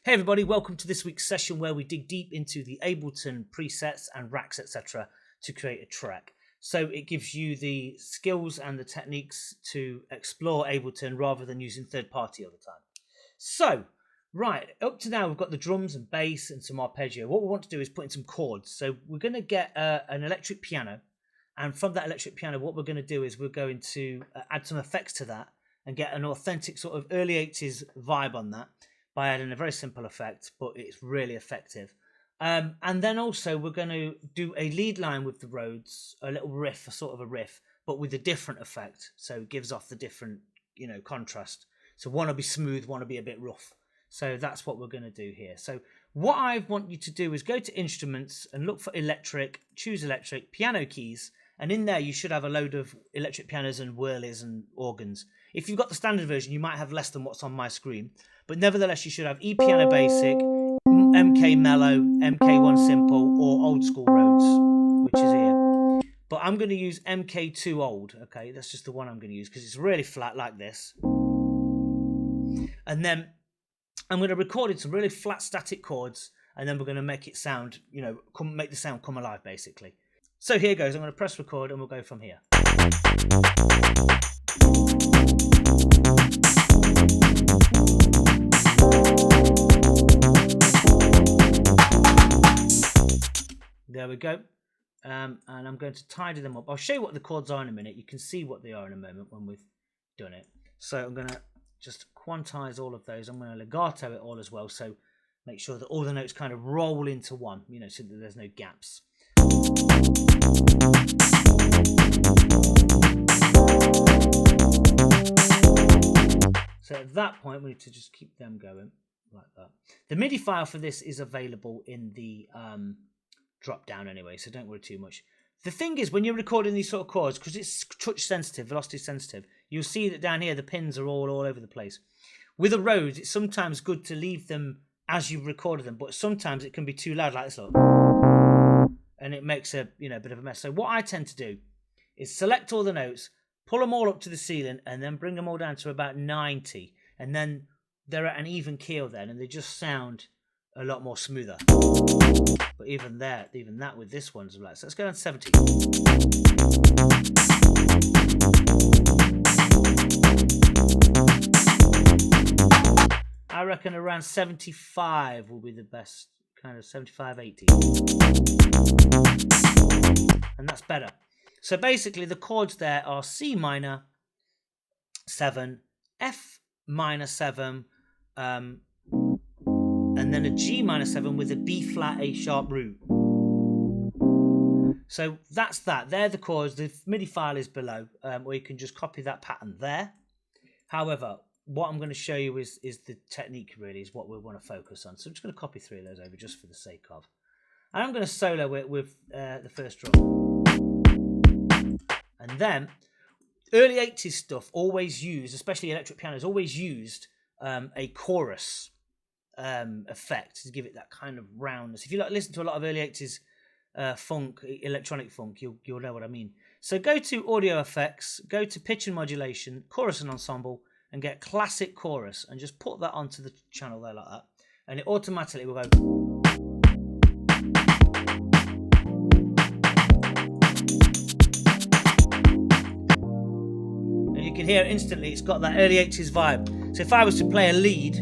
Hey everybody, welcome to this week's session where we dig deep into the Ableton presets and racks, etc. to create a track. So it gives you the skills and the techniques to explore Ableton rather than using third party all the time. So, right, up to now we've got the drums and bass and some arpeggio. What we want to do is put in some chords. So we're going to get an electric piano, and from that electric piano what we're going to do is we're going to add some effects to that and get an authentic sort of early 80s vibe on that by adding a very simple effect, but it's really effective. And then also we're going to do a lead line with the Rhodes, a little riff, a sort of a riff, but with a different effect. So it gives off the different, contrast. So one will be smooth, one will be a bit rough. So that's what we're going to do here. So what I want you to do is go to instruments and look for electric, choose electric, piano keys. And in there you should have a load of electric pianos and whirlies and organs. If you've got the standard version, you might have less than what's on my screen. But nevertheless, you should have E Piano Basic, MK Mellow, MK1 Simple, or Old School Rhodes, which is here. But I'm going to use MK2 Old, okay? That's just the one I'm going to use because it's really flat like this. And then I'm going to record in some really flat static chords, and then we're going to make it sound, make the sound come alive, basically. So here goes. I'm going to press record, and we'll go from here. There we go. And I'm going to tidy them up. I'll show you what the chords are in a minute. You can see what they are in a moment when we've done it. So I'm going to just quantize all of those. I'm going to legato it all as well. So make sure that all the notes kind of roll into one, so that there's no gaps. So at that point, we need to just keep them going like that. The MIDI file for this is available in the drop down anyway, so don't worry too much. The thing is, when you're recording these sort of chords, because it's touch sensitive, velocity sensitive, you'll see that down here the pins are all over the place. With a Rhodes, it's sometimes good to leave them as you've recorded them, but sometimes it can be too loud like this, look, and it makes a bit of a mess. So what I tend to do is select all the notes, pull them all up to the ceiling, and then bring them all down to about 90, and then they're at an even keel then, and they just sound a lot more smoother. But even that with this one's like, so let's go down to 70. I reckon around 75 will be the best, kind of 75, 80. And that's better. So basically the chords there are C minor 7, F minor 7, and then a G minor 7 with a B flat A sharp root. So that's that. They're the chords. The MIDI file is below, or you can just copy that pattern there. However, what I'm going to show you is the technique, really, is what we want to focus on. So I'm just going to copy 3 of those over just for the sake of. And I'm going to solo it with the first drum. And then early 80s stuff always used, especially electric pianos, always used a chorus effect to give it that kind of roundness. If you listen to a lot of early 80s funk, electronic funk, you'll know what I mean. So go to audio effects, go to pitch and modulation, chorus and ensemble, and get classic chorus, and just put that onto the channel there like that, and it automatically will go. And you can hear instantly it's got that early 80s vibe. So if I was to play a lead,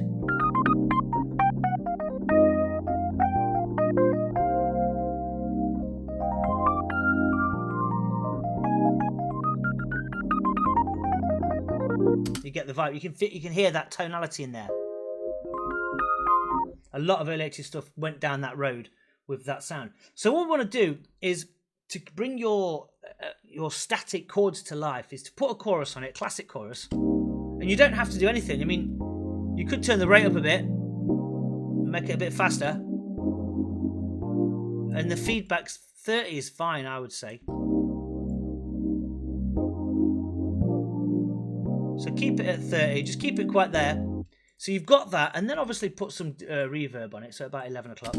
you get the vibe. You can hear that tonality in there. A lot of early 80s stuff went down that road with that sound. So what we want to do is to bring your static chords to life is to put a chorus on it, classic chorus, and you don't have to do anything. I mean, you could turn the rate up a bit, make it a bit faster, and the feedback's 30 is fine, I would say. So keep it at 30, just keep it quite there. So you've got that, and then obviously put some reverb on it, so about 11 o'clock.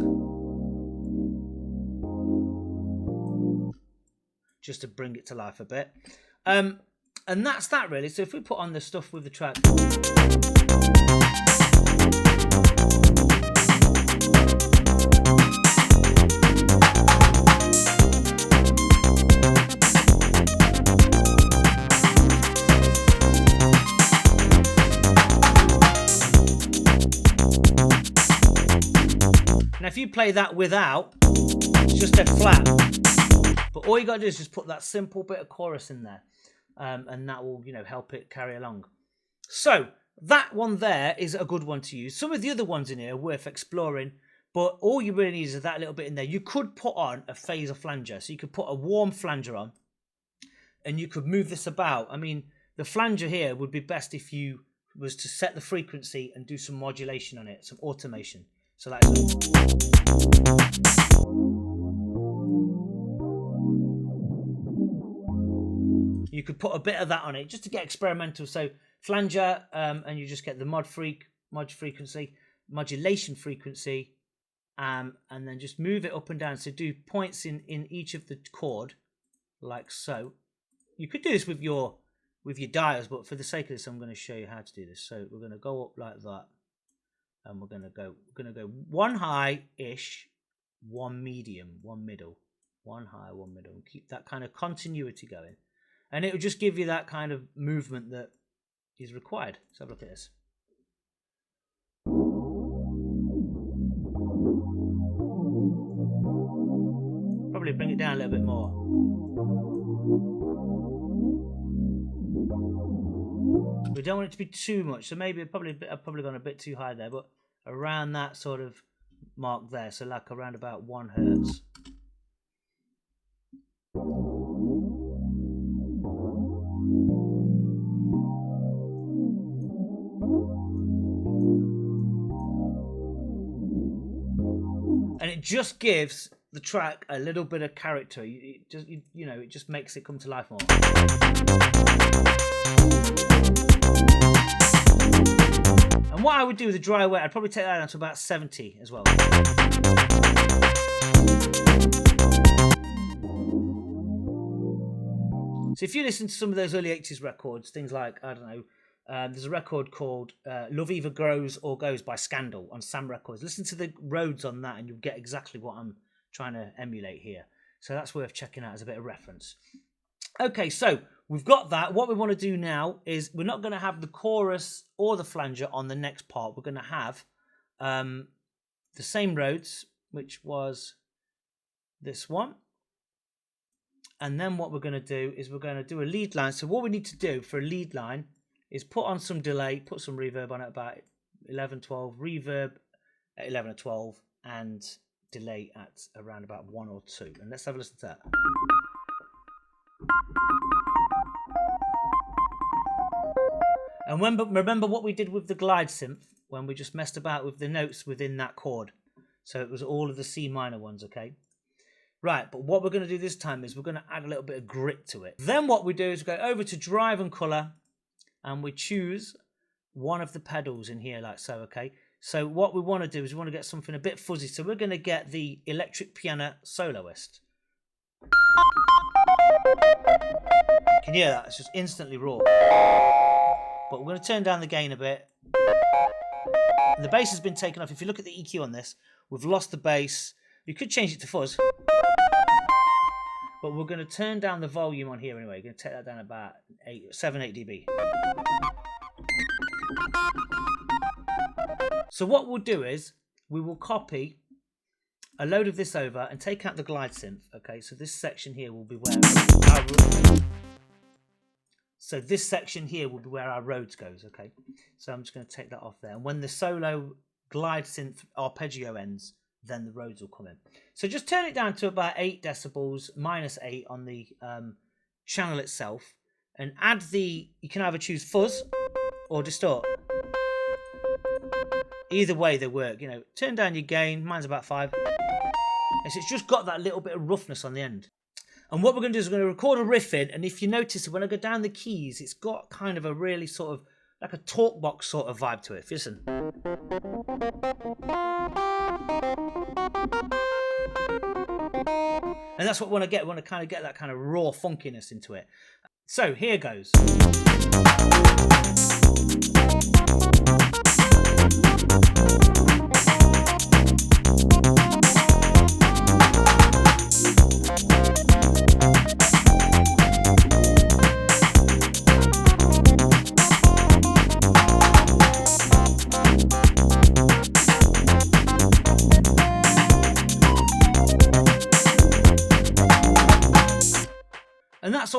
Just to bring it to life a bit. And that's that really. So if we put on the stuff with the track. Now if you play that without, it's just dead flat. But all you got to do is just put that simple bit of chorus in there, and that will, you know, help it carry along. So that one there is a good one to use. Some of the other ones in here are worth exploring, but all you really need is that little bit in there. You could put on a phaser flanger, so you could put a warm flanger on, and you could move this about. I mean, the flanger here would be best if you was to set the frequency and do some modulation on it, some automation. So that's you could put a bit of that on it just to get experimental. So flanger, and you just get the modulation frequency, and then just move it up and down. So do points in each of the chord, like so. You could do this with your dials, but for the sake of this, I'm going to show you how to do this. So we're going to go up like that, and we're going to go one high-ish, one medium, one middle, one high, one middle, and keep that kind of continuity going. And it will just give you that kind of movement that is required. Let's have a look at this. Probably bring it down a little bit more. We don't want it to be too much, so maybe I've probably gone a bit too high there, but around that sort of mark there, so like around about 1 hertz. And it just gives the track a little bit of character. It just makes it come to life more. And what I would do with a dry wet, I'd probably take that down to about 70 as well. So if you listen to some of those early 80s records, things like, I don't know, there's a record called Love Either Grows or Goes by Scandal on Sam Records. Listen to the Rhodes on that and you'll get exactly what I'm trying to emulate here. So that's worth checking out as a bit of reference. Okay, so we've got that. What we want to do now is we're not going to have the chorus or the flanger on the next part. We're going to have the same Rhodes, which was this one. And then what we're going to do is we're going to do a lead line. So what we need to do for a lead line is put on some delay, put some reverb on it about 11, 12, reverb at 11 or 12, and delay at around about 1 or 2. And let's have a listen to that. And remember what we did with the glide synth when we just messed about with the notes within that chord. So it was all of the C minor ones, okay? Right, but what we're going to do this time is we're going to add a little bit of grit to it. Then what we do is go over to drive and color, and we choose one of the pedals in here like so, okay? So what we want to do is we want to get something a bit fuzzy. So we're going to get the electric piano soloist. Can you hear that? It's just instantly raw. But we're going to turn down the gain a bit. And the bass has been taken off. If you look at the EQ on this, we've lost the bass. You could change it to fuzz. But we're going to turn down the volume on here anyway. We're going to take that down about 7-8 dB. So what we'll do is we will copy a load of this over and take out the glide synth. Okay, so this section here will be where our Rhodes goes. Okay, so I'm just going to take that off there. And when the solo glide synth arpeggio ends, then the Rhodes will come in. So just turn it down to about 8 decibels, -8 on the channel itself, and add you can either choose fuzz or distort. Either way they work, you know. Turn down your gain, mine's about 5. And so it's just got that little bit of roughness on the end. And what we're going to do is we're going to record a riff in, and if you notice, when I go down the keys, it's got kind of a really sort of, like a talk box sort of vibe to it. If you listen. And that's what we want to get. We want to kind of get that kind of raw funkiness into it. So here goes.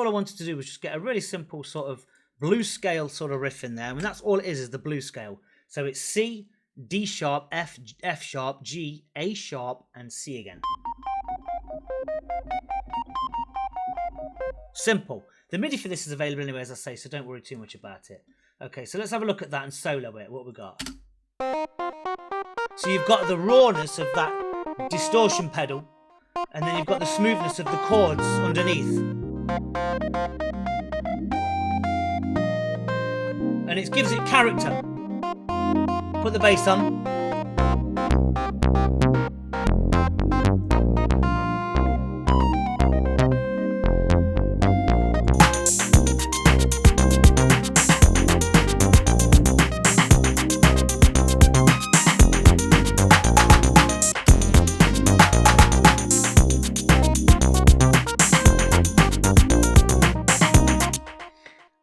all I wanted to do was just get a really simple sort of blues scale sort of riff in there. And that's all it is the blues scale. So it's C, D sharp, F sharp, G, A sharp, and C again. Simple. The MIDI for this is available anyway, as I say, so don't worry too much about it. Okay, so let's have a look at that and solo it, what we got. So you've got the rawness of that distortion pedal, and then you've got the smoothness of the chords underneath. And it gives it character. Put the bass on.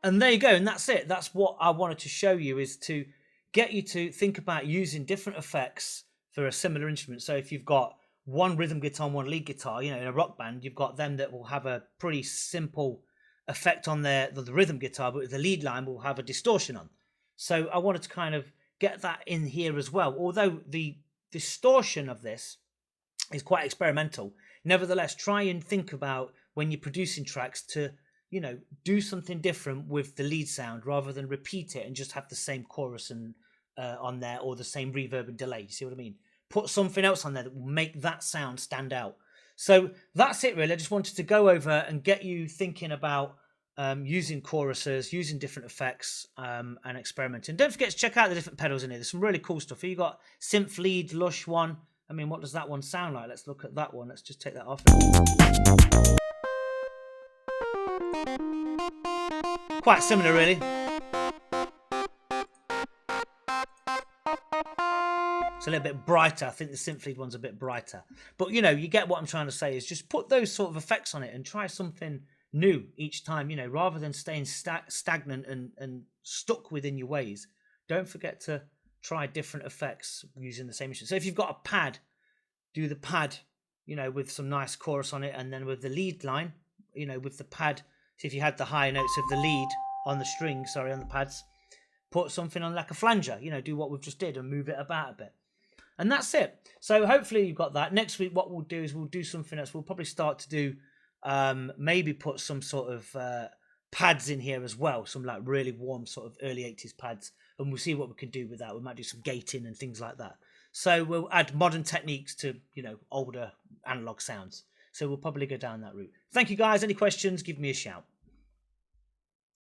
And there you go, and that's it. That's what I wanted to show you, is to get you to think about using different effects for a similar instrument. So if you've got one rhythm guitar and one lead guitar, you know, in a rock band, you've got them that will have a pretty simple effect on the rhythm guitar, but the lead line will have a distortion on. So I wanted to kind of get that in here as well. Although the distortion of this is quite experimental, nevertheless, try and think about when you're producing tracks to, you know, do something different with the lead sound rather than repeat it and just have the same chorus and on there, or the same reverb and delay. You see what I mean? Put something else on there that will make that sound stand out. So that's it really. I just wanted to go over and get you thinking about using choruses, using different effects, and experimenting. Don't forget to check out the different pedals in here. There's some really cool stuff here. You got synth lead, lush one. I mean, what does that one sound like? Let's look at that one. Let's just take that off. Quite similar really. It's a little bit brighter. I think the synth lead one's a bit brighter. But you know, you get what I'm trying to say, is just put those sort of effects on it and try something new each time, you know, rather than staying stagnant and stuck within your ways. Don't forget to try different effects using the same instrument. So if you've got a pad, do the pad, you know, with some nice chorus on it, and then with the lead line, you know, with the pad. So if you had the high notes of the lead on the string, sorry, on the pads, put something on like a flanger, you know, do what we've just did and move it about a bit. And that's it. So hopefully you've got that. Next week, what we'll do is we'll do something else. We'll probably start to do, maybe put some sort of pads in here as well. Some like really warm sort of early 80s pads. And we'll see what we can do with that. We might do some gating and things like that. So we'll add modern techniques to, you know, older analog sounds. So we'll probably go down that route. Thank you guys. Any questions, give me a shout.